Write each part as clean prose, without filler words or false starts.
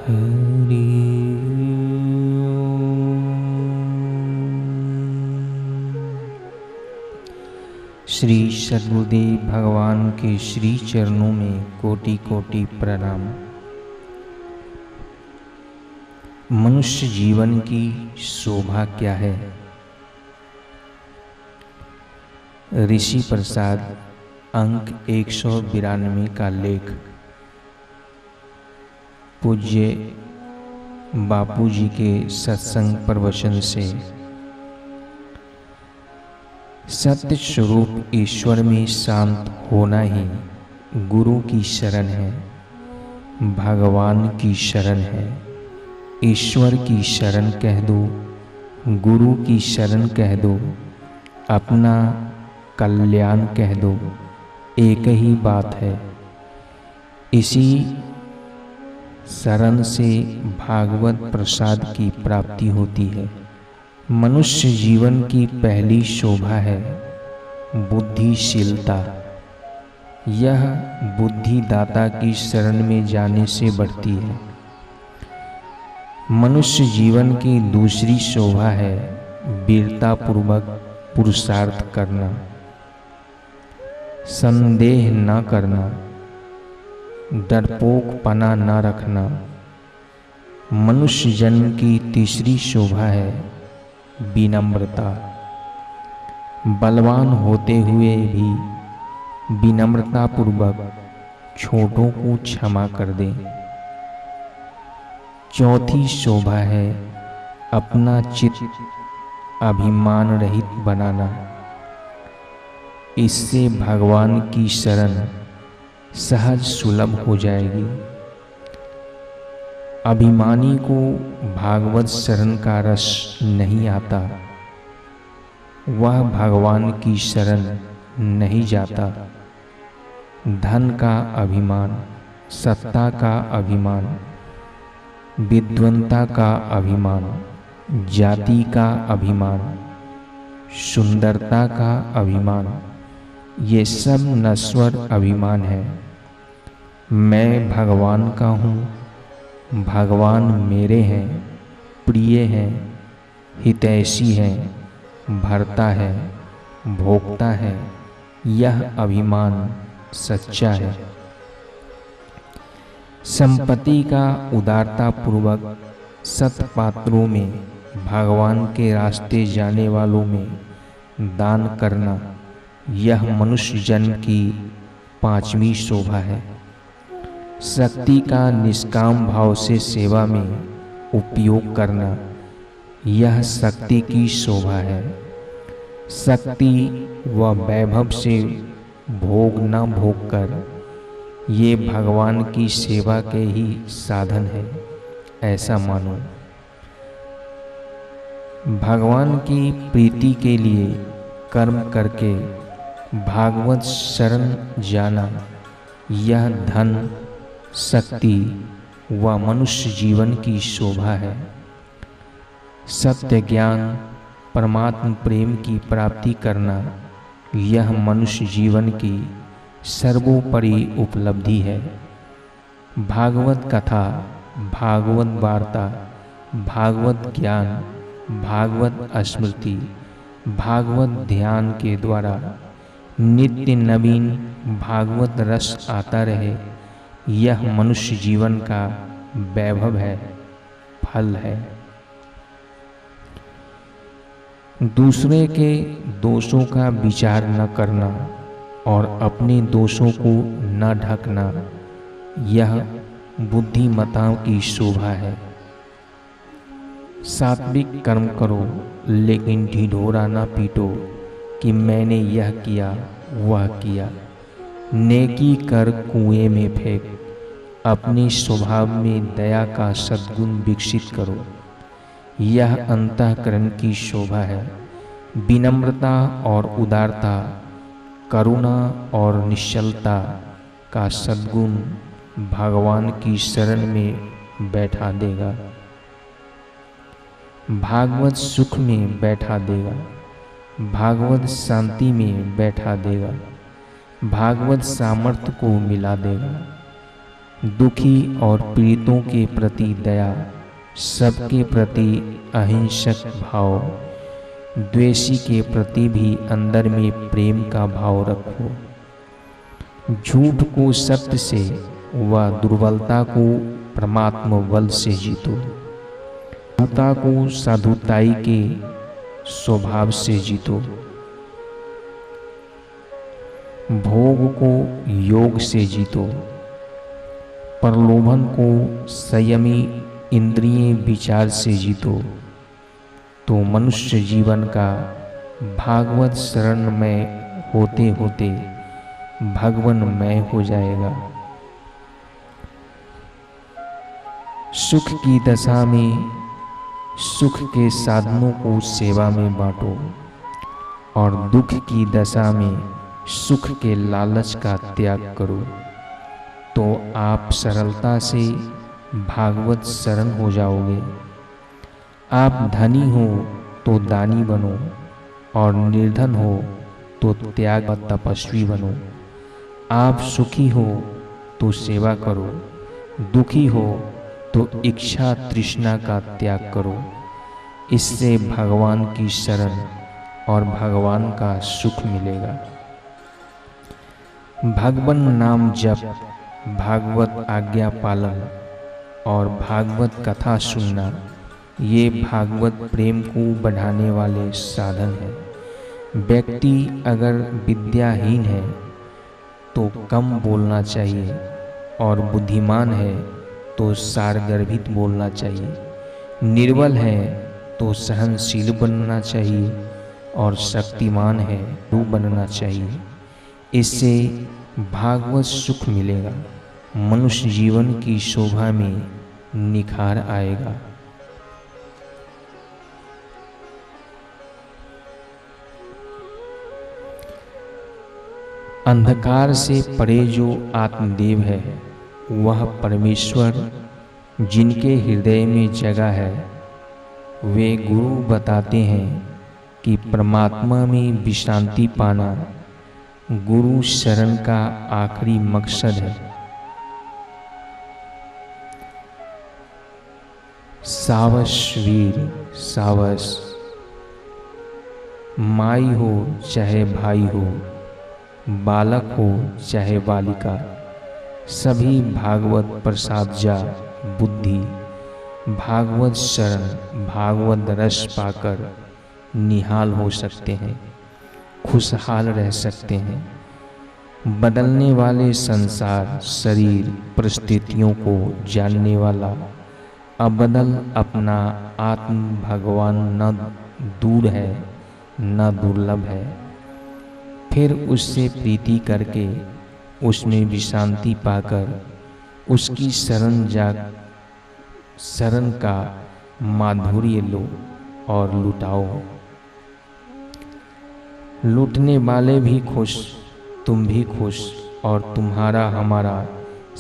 हरि श्री सद्गुरुदेव भगवान के श्री चरणों में कोटि कोटि प्रणाम। मनुष्य जीवन की शोभा क्या है? ऋषि प्रसाद अंक 192 का लेख। पूज्य बापू जी के सत्संग प्रवचन से। सत्य स्वरूप ईश्वर में शांत होना ही गुरु की शरण है, भगवान की शरण है। ईश्वर की शरण कह दो, गुरु की शरण कह दो, अपना कल्याण कह दो, एक ही बात है। इसी शरण से भागवत प्रसाद की प्राप्ति होती है। मनुष्य जीवन की पहली शोभा है बुद्धिशीलता। यह बुद्धिदाता की शरण में जाने से बढ़ती है। मनुष्य जीवन की दूसरी शोभा है वीरतापूर्वक पुरुषार्थ करना, संदेह न करना, डरपोकपना न रखना। मनुष्य जन्म की तीसरी शोभा है विनम्रता। बलवान होते हुए भी विनम्रतापूर्वक छोटों को क्षमा कर दें। चौथी शोभा है अपना चित्त अभिमान रहित बनाना। इससे भगवान की शरण सहज सुलभ हो जाएगी। अभिमानी को भागवत शरण का रस नहीं आता, वह भगवान की शरण नहीं जाता। धन का अभिमान, सत्ता का अभिमान, विद्वता का अभिमान, जाति का अभिमान, सुंदरता का अभिमान, ये सब नश्वर अभिमान है। मैं भगवान का हूँ, भगवान मेरे हैं, प्रिय हैं, हितैषी हैं, भरता है, भोगता है, यह अभिमान सच्चा है। संपत्ति का उदारता पूर्वक सत्पात्रों में, भगवान के रास्ते जाने वालों में दान करना, यह मनुष्य जन्म की पांचवी शोभा है। शक्ति का निष्काम भाव से सेवा में उपयोग करना, यह शक्ति की शोभा है। शक्ति व वैभव से भोग न भोग कर, ये भगवान की सेवा के ही साधन है, ऐसा मानो। भगवान की प्रीति के लिए कर्म करके भागवत शरण जाना, यह धन, शक्ति व मनुष्य जीवन की शोभा है। सत्य ज्ञान, परमात्म प्रेम की प्राप्ति करना, यह मनुष्य जीवन की सर्वोपरि उपलब्धि है। भागवत कथा, भागवत वार्ता, भागवत ज्ञान, भागवत स्मृति, भागवत ध्यान के द्वारा नित्य नवीन भागवत रस आता रहे, यह मनुष्य जीवन का वैभव है, फल है। दूसरे के दोषों का विचार न करना और अपने दोषों को न ढकना, यह बुद्धिमताओं की शोभा है। सात्विक कर्म करो, लेकिन ढिढोरा न पीटो कि मैंने यह किया वह किया। नेकी कर कुएं में फेंक, अपने स्वभाव में दया का सद्गुण विकसित करो, यह अंतःकरण की शोभा है। विनम्रता और उदारता, करुणा और निश्चलता का सद्गुण भगवान की शरण में बैठा देगा, भागवत सुख में बैठा देगा, भागवत शांति में बैठा देगा, भागवत सामर्थ्य को मिला देगा। दुखी और पीड़ितों के प्रति दया, सबके प्रति अहिंसक भाव, द्वेषी के प्रति भी अंदर में प्रेम का भाव रखो। झूठ को सत्य से व दुर्बलता को परमात्मा बल से जीतो। साधुता को साधुताई के स्वभाव से जीतो। भोग को योग से जीतो। प्रलोभन को संयमी इंद्रिय विचार से जीतो। तो मनुष्य जीवन का भागवत शरण में होते होते भगवानमय हो जाएगा। सुख की दशा में सुख के साधनों को सेवा में बांटो और दुख की दशा में सुख के लालच का त्याग करो, तो आप सरलता से भागवत शरण हो जाओगे। आप धनी हो तो दानी बनो और निर्धन हो तो त्याग तपस्वी बनो। आप सुखी हो तो सेवा करो, दुखी हो तो इच्छा तृष्णा का त्याग करो। इससे भगवान की शरण और भगवान का सुख मिलेगा। भगवान नाम जप, भागवत आज्ञा पालन और भागवत कथा सुनना, ये भागवत प्रेम को बढ़ाने वाले साधन हैं। व्यक्ति अगर विद्याहीन है तो कम बोलना चाहिए और बुद्धिमान है तो सारगर्भित बोलना चाहिए। निर्बल है तो सहनशील बनना चाहिए और शक्तिमान है तो बनना चाहिए। इससे भागवत सुख मिलेगा। मनुष्य जीवन की शोभा में निखार आएगा। अंधकार से परे जो आत्मदेव है, वह परमेश्वर जिनके हृदय में जगह है, वे गुरु बताते हैं कि परमात्मा में विश्रांति पाना गुरु शरण का आखिरी मकसद है। सावस वीर सावस, माई हो चाहे भाई हो, बालक हो चाहे बालिका, सभी भागवत प्रसाद जा बुद्धि। भागवत शरण भागवत रस पाकर निहाल हो सकते हैं, खुशहाल रह सकते हैं। बदलने वाले संसार शरीर परिस्थितियों को जानने वाला अबदल अपना आत्म भगवान न दूर है न दुर्लभ है। फिर उससे प्रीति करके उसमें विश्रांति पाकर उसकी शरण का माधुर्य लो और लुटाओ। लूटने वाले भी खुश, तुम भी खुश और तुम्हारा हमारा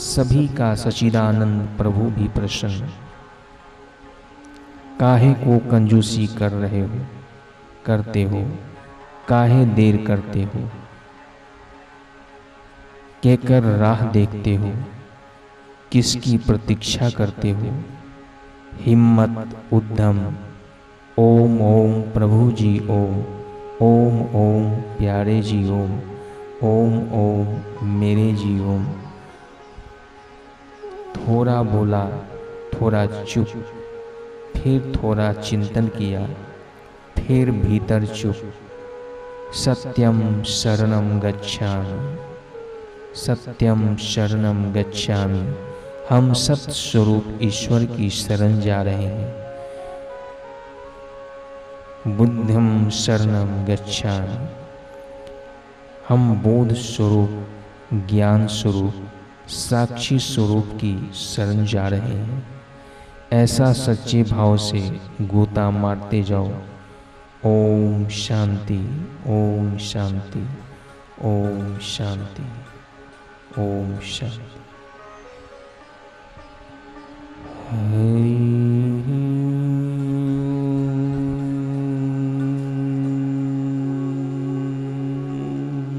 सभी का सच्चिदानंद प्रभु भी प्रसन्न। काहे को कंजूसी करते हो, काहे देर करते हो, कहकर राह देखते हो, किसकी प्रतीक्षा करते हो। हिम्मत उद्यम, ओम ओम प्रभु जी ओम, ओम ओम प्यारे जी ओम, ओम ओम मेरे जी ओम। थोड़ा बोला, थोड़ा चुप, फिर थोड़ा चिंतन किया, फिर भीतर चुप। सत्यम शरणम गच्छामि, सत्यम शरणम गच्छामि। हम सत्य स्वरूप ईश्वर की शरण जा रहे हैं। बुद्धम शरणम गच्छामि, हम बोध स्वरूप ज्ञान स्वरूप साक्षी स्वरूप की शरण जा रहे हैं। ऐसा सच्चे भाव से गोता मारते जाओ। ओम शांति, ओम शांति, ओम शांति, ओम शांति। हरि